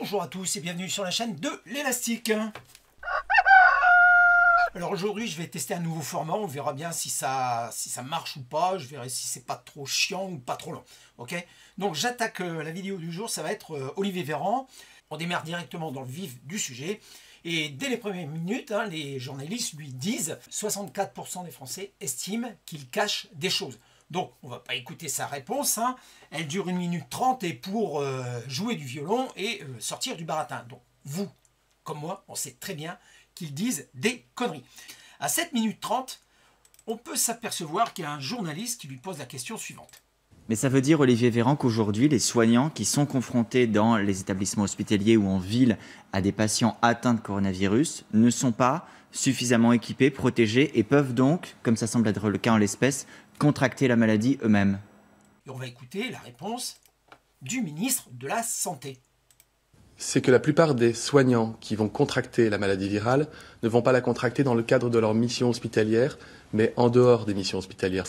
Bonjour à tous et bienvenue sur la chaîne de l'Élastique. Alors aujourd'hui je vais tester un nouveau format, on verra bien si ça marche ou pas, je verrai si c'est pas trop chiant ou pas trop long. Ok. Donc j'attaque la vidéo du jour, ça va être Olivier Véran. On démarre directement dans le vif du sujet. Et dès les premières minutes, les journalistes lui disent 64% des Français estiment qu'il cache des choses. Donc, on ne va pas écouter sa réponse. Elle dure 1 minute 30 et pour jouer du violon et sortir du baratin. Donc, vous, comme moi, on sait très bien qu'ils disent des conneries. À 7 minutes 30, on peut s'apercevoir qu'il y a un journaliste qui lui pose la question suivante. Mais ça veut dire, Olivier Véran, qu'aujourd'hui, les soignants qui sont confrontés dans les établissements hospitaliers ou en ville à des patients atteints de coronavirus ne sont pas suffisamment équipés, protégés et peuvent donc, comme ça semble être le cas en l'espèce, contracter la maladie eux-mêmes. Et on va écouter la réponse du ministre de la Santé. C'est que la plupart des soignants qui vont contracter la maladie virale ne vont pas la contracter dans le cadre de leur mission hospitalière, mais en dehors des missions hospitalières.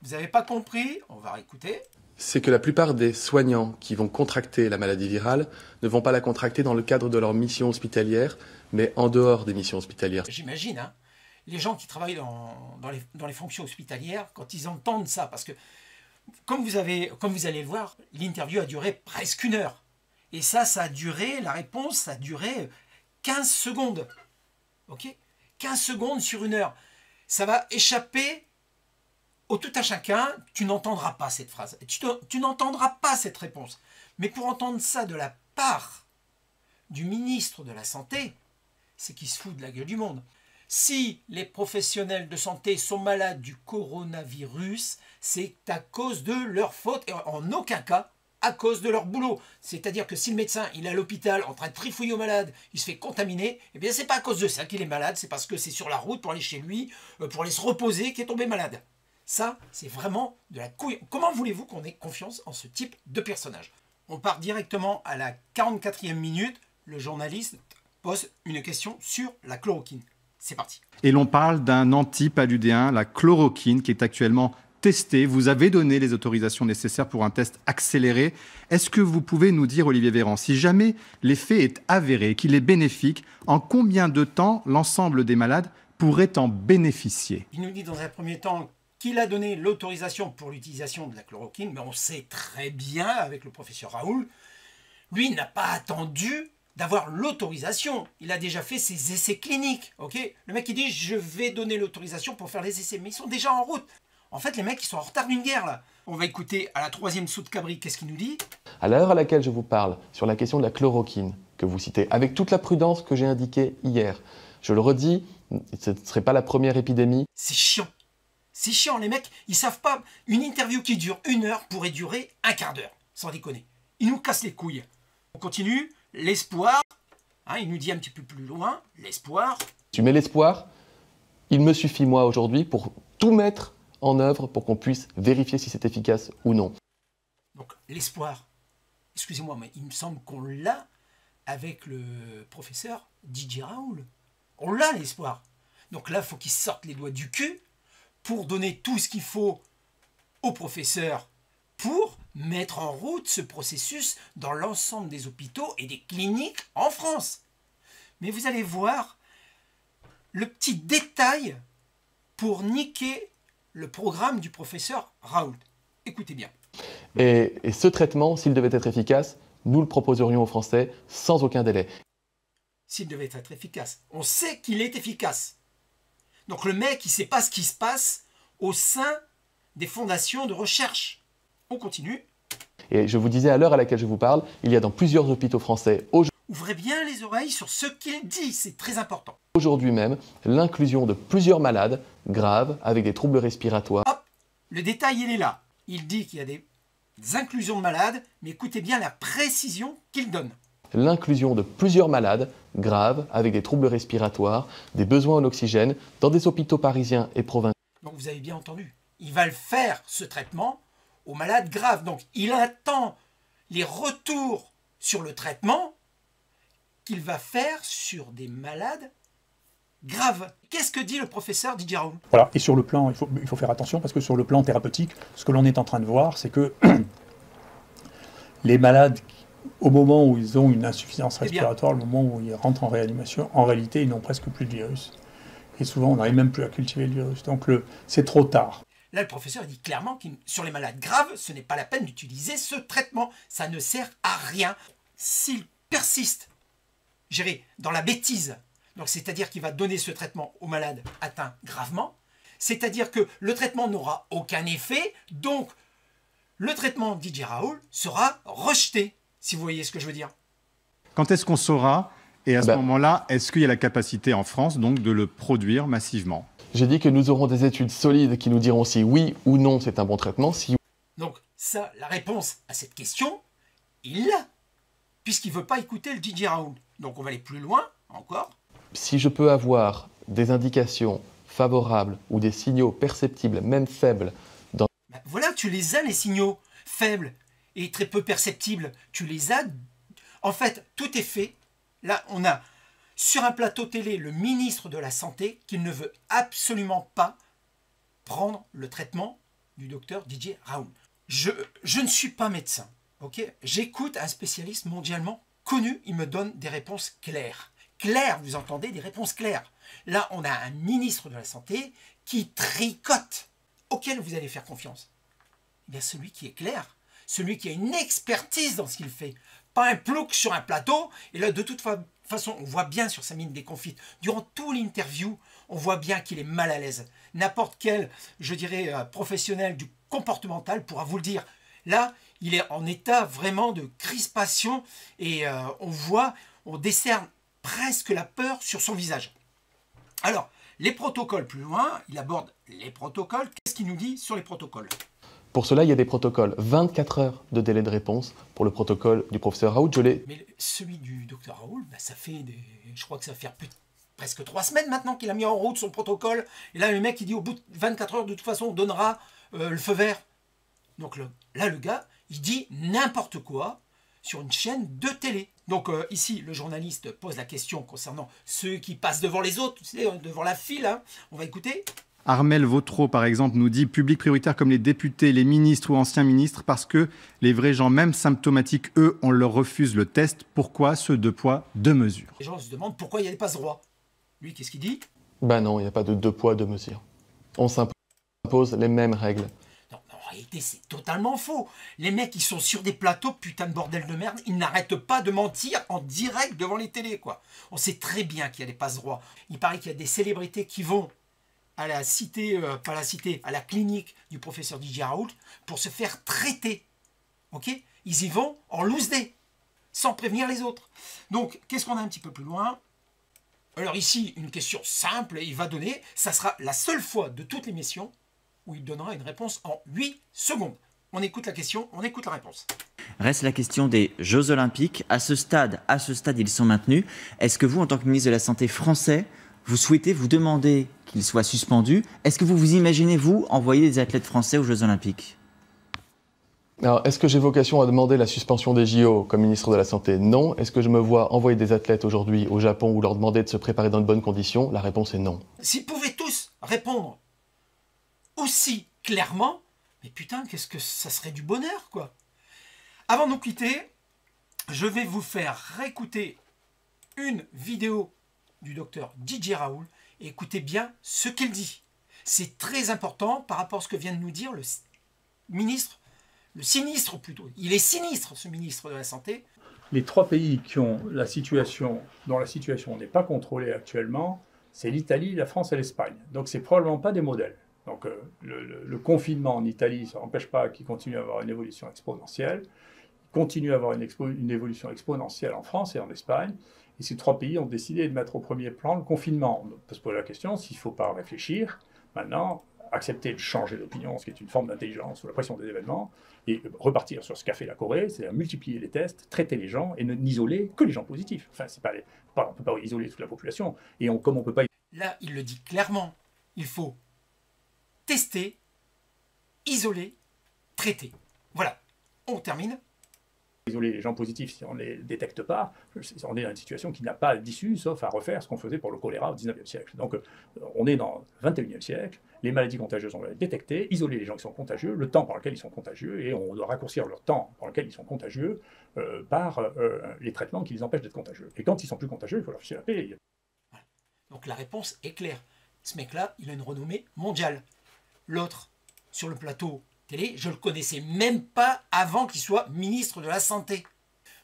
Vous n'avez pas compris? On va réécouter. C'est que la plupart des soignants qui vont contracter la maladie virale ne vont pas la contracter dans le cadre de leur mission hospitalière, mais en dehors des missions hospitalières. J'imagine, les gens qui travaillent dans les fonctions hospitalières, quand ils entendent ça, parce que, comme vous allez le voir, l'interview a duré presque 1 heure. Et ça a duré, la réponse, ça a duré 15 secondes. Ok? 15 secondes sur 1 heure. Ça va échapper au tout à chacun, tu n'entendras pas cette phrase. Tu n'entendras pas cette réponse. Mais pour entendre ça de la part du ministre de la Santé, c'est qu'il se fout de la gueule du monde. Si les professionnels de santé sont malades du coronavirus, c'est à cause de leur faute et en aucun cas à cause de leur boulot. C'est-à-dire que si le médecin il est à l'hôpital en train de trifouiller aux malades, il se fait contaminer, eh bien c'est pas à cause de ça qu'il est malade, c'est parce que c'est sur la route pour aller chez lui, pour aller se reposer qu'il est tombé malade. Ça, c'est vraiment de la couille. Comment voulez-vous qu'on ait confiance en ce type de personnage? On part directement à la 44e minute. Le journaliste pose une question sur la chloroquine. C'est parti. Et l'on parle d'un antipaludéen, la chloroquine, qui est actuellement testée. Vous avez donné les autorisations nécessaires pour un test accéléré. Est-ce que vous pouvez nous dire, Olivier Véran, si jamais l'effet est avéré, qu'il est bénéfique, en combien de temps l'ensemble des malades pourraient en bénéficier? Il nous dit dans un premier temps qu'il a donné l'autorisation pour l'utilisation de la chloroquine, mais on sait très bien, avec le professeur Raoul, lui n'a pas attendu d'avoir l'autorisation. Il a déjà fait ses essais cliniques. Ok, le mec il dit je vais donner l'autorisation pour faire les essais, mais ils sont déjà en route. En fait, les mecs ils sont en retard d'une guerre là. On va écouter à la 3e saut de cabri, qu'est-ce qu'il nous dit? À l'heure à laquelle je vous parle sur la question de la chloroquine, que vous citez, avec toute la prudence que j'ai indiquée hier, je le redis, ce ne serait pas la première épidémie. C'est chiant. C'est chiant, les mecs, ils savent pas. Une interview qui dure 1 heure pourrait durer un quart d'heure, sans déconner. Ils nous cassent les couilles. On continue, l'espoir, il nous dit un petit peu plus loin, l'espoir. Tu mets l'espoir, il me suffit moi aujourd'hui pour tout mettre en œuvre pour qu'on puisse vérifier si c'est efficace ou non. Donc l'espoir, excusez-moi, mais il me semble qu'on l'a avec le professeur Didier Raoul. On l'a l'espoir. Donc là, il faut qu'il sorte les doigts du cul pour donner tout ce qu'il faut au professeur pour mettre en route ce processus dans l'ensemble des hôpitaux et des cliniques en France. Mais vous allez voir le petit détail pour niquer le programme du professeur Raoult. Écoutez bien. Et ce traitement, s'il devait être efficace, nous le proposerions aux Français sans aucun délai. S'il devait être efficace. On sait qu'il est efficace. Donc le mec, il ne sait pas ce qui se passe au sein des fondations de recherche. On continue. Et je vous disais, à l'heure à laquelle je vous parle, il y a dans plusieurs hôpitaux français ouvrez bien les oreilles sur ce qu'il dit, c'est très important. Aujourd'hui même, l'inclusion de plusieurs malades graves avec des troubles respiratoires. Hop, le détail il est là. Il dit qu'il y a des inclusions de malades, mais écoutez bien la précision qu'il donne. L'inclusion de plusieurs malades graves avec des troubles respiratoires, des besoins en oxygène dans des hôpitaux parisiens et provinciaux. Donc vous avez bien entendu, il va le faire ce traitement aux malades graves. Donc il attend les retours sur le traitement qu'il va faire sur des malades graves. Qu'est-ce que dit le professeur Didier Raoult? Voilà, et sur le plan, il faut faire attention parce que sur le plan thérapeutique, ce que l'on est en train de voir, c'est que les malades au moment où ils ont une insuffisance Eh bien. respiratoire, le moment où ils rentrent en réanimation, en réalité, ils n'ont presque plus de virus. Et souvent, on n'arrive même plus à cultiver le virus. Donc, c'est trop tard. Là, le professeur dit clairement que sur les malades graves, ce n'est pas la peine d'utiliser ce traitement. Ça ne sert à rien. S'il persiste, je dirais, dans la bêtise, donc c'est-à-dire qu'il va donner ce traitement aux malades atteints gravement, c'est-à-dire que le traitement n'aura aucun effet, donc le traitement Didier Raoult sera rejeté, si vous voyez ce que je veux dire. Quand est-ce qu'on saura? Et à ce Ben- moment-là, est-ce qu'il y a la capacité en France donc de le produire massivement? J'ai dit que nous aurons des études solides qui nous diront si oui ou non c'est un bon traitement. Si Donc ça, la réponse à cette question, il l'a, puisqu'il ne veut pas écouter le Didier Raoult. Donc on va aller plus loin encore. Si je peux avoir des indications favorables ou des signaux perceptibles, même faibles, Ben voilà, tu les as les signaux faibles et très peu perceptibles. Tu les as. En fait, tout est fait. Là, on a sur un plateau télé le ministre de la Santé qui ne veut absolument pas prendre le traitement du docteur Didier Raoult. Je ne suis pas médecin, ok? J'écoute un spécialiste mondialement connu, il me donne des réponses claires. Claires, vous entendez, des réponses claires. Là, on a un ministre de la Santé qui tricote, auquel vous allez faire confiance. Eh bien, celui qui est clair, celui qui a une expertise dans ce qu'il fait. Pas un plouc sur un plateau, et là, de toute façon, on voit bien sur sa mine déconfite, durant toute l'interview, on voit bien qu'il est mal à l'aise. N'importe quel, je dirais, professionnel du comportemental pourra vous le dire. Là, il est en état vraiment de crispation, et on décerne presque la peur sur son visage. Alors, les protocoles plus loin, il aborde les protocoles. Qu'est-ce qu'il nous dit sur les protocoles? pour cela il y a des protocoles. 24 heures de délai de réponse pour le protocole du professeur Raoult. Mais celui du docteur Raoult, bah, ça fait je crois que ça fait presque 3 semaines maintenant qu'il a mis en route son protocole. Et là, le mec, il dit au bout de 24 heures, de toute façon, on donnera le feu vert. Donc là, le gars, il dit n'importe quoi sur une chaîne de télé. Donc ici, le journaliste pose la question concernant ceux qui passent devant les autres, tu sais, devant la file. Hein. On va écouter. Armel Vautreau, par exemple, nous dit public prioritaire comme les députés, les ministres ou anciens ministres, parce que les vrais gens, même symptomatiques, eux, on leur refuse le test. Pourquoi ce 2 poids, 2 mesures? Les gens se demandent pourquoi il y a des passe droits. Lui, qu'est-ce qu'il dit? Ben non, il n'y a pas de 2 poids, 2 mesures. On s'impose les mêmes règles. Non, en réalité, c'est totalement faux. Les mecs, ils sont sur des plateaux, putain de bordel de merde, ils n'arrêtent pas de mentir en direct devant les télés, quoi. On sait très bien qu'il y a des passe droits. Il paraît qu'il y a des célébrités qui vont à la cité, pas la cité, à la clinique du professeur Didier Raoult pour se faire traiter. Ok? Ils y vont en loose day, sans prévenir les autres. Donc, qu'est-ce qu'on a un petit peu plus loin? Alors ici, une question simple, il va donner, ça sera la seule fois de toute l'émission où il donnera une réponse en 8 secondes. On écoute la question, on écoute la réponse. Reste la question des Jeux Olympiques. À ce stade, ils sont maintenus. Est-ce que vous, en tant que ministre de la Santé français, vous souhaitez, vous demandez qu'ils soient suspendus? Est-ce que vous vous imaginez, vous, envoyer des athlètes français aux Jeux Olympiques? Alors, est-ce que j'ai vocation à demander la suspension des JO comme ministre de la Santé? Non. Est-ce que je me vois envoyer des athlètes aujourd'hui au Japon ou leur demander de se préparer dans de bonnes conditions? La réponse est non. S'ils pouvaient tous répondre aussi clairement, mais putain, qu'est-ce que ça serait du bonheur, quoi. Avant de nous quitter, je vais vous faire réécouter une vidéo du docteur Didier Raoult et écoutez bien ce qu'il dit. C'est très important par rapport à ce que vient de nous dire le ministre, le sinistre plutôt. Il est sinistre, ce ministre de la Santé. Les 3 pays qui ont dont la situation n'est pas contrôlée actuellement, c'est l'Italie, la France et l'Espagne. Donc c'est probablement pas des modèles. Donc le confinement en Italie, ça n'empêche pas qu'il continue à avoir une évolution exponentielle. Il continue à avoir une évolution exponentielle en France et en Espagne. Et ces 3 pays ont décidé de mettre au premier plan le confinement. On peut se poser la question s'il ne faut pas réfléchir, maintenant, accepter de changer d'opinion, ce qui est une forme d'intelligence sous la pression des événements, et repartir sur ce qu'a fait la Corée, c'est-à-dire multiplier les tests, traiter les gens et n'isoler que les gens positifs. Enfin, on ne peut pas isoler toute la population. Et comme on ne peut pas... Là, il le dit clairement, il faut tester, isoler, traiter. Voilà, on termine. Isoler les gens positifs si on ne les détecte pas, on est dans une situation qui n'a pas d'issue, sauf à refaire ce qu'on faisait pour le choléra au 19e siècle. Donc on est dans le 21e siècle, les maladies contagieuses, on doit les détecter, isoler les gens qui sont contagieux, le temps pendant lequel ils sont contagieux, et on doit raccourcir leur temps pendant lequel ils sont contagieux par les traitements qui les empêchent d'être contagieux. Et quand ils sont plus contagieux, il faut leur ficher la paix. Voilà. Donc la réponse est claire. Ce mec-là, il a une renommée mondiale. L'autre, sur le plateau télé, je ne le connaissais même pas avant qu'il soit ministre de la Santé.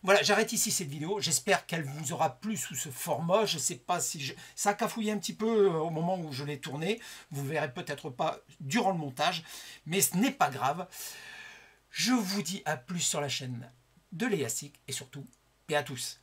Voilà, j'arrête ici cette vidéo. J'espère qu'elle vous aura plu sous ce format. Je ne sais pas si ça a cafouillé un petit peu au moment où je l'ai tourné. Vous ne verrez peut-être pas durant le montage, mais ce n'est pas grave. Je vous dis à plus sur la chaîne de Léa Sick et surtout, paix à tous.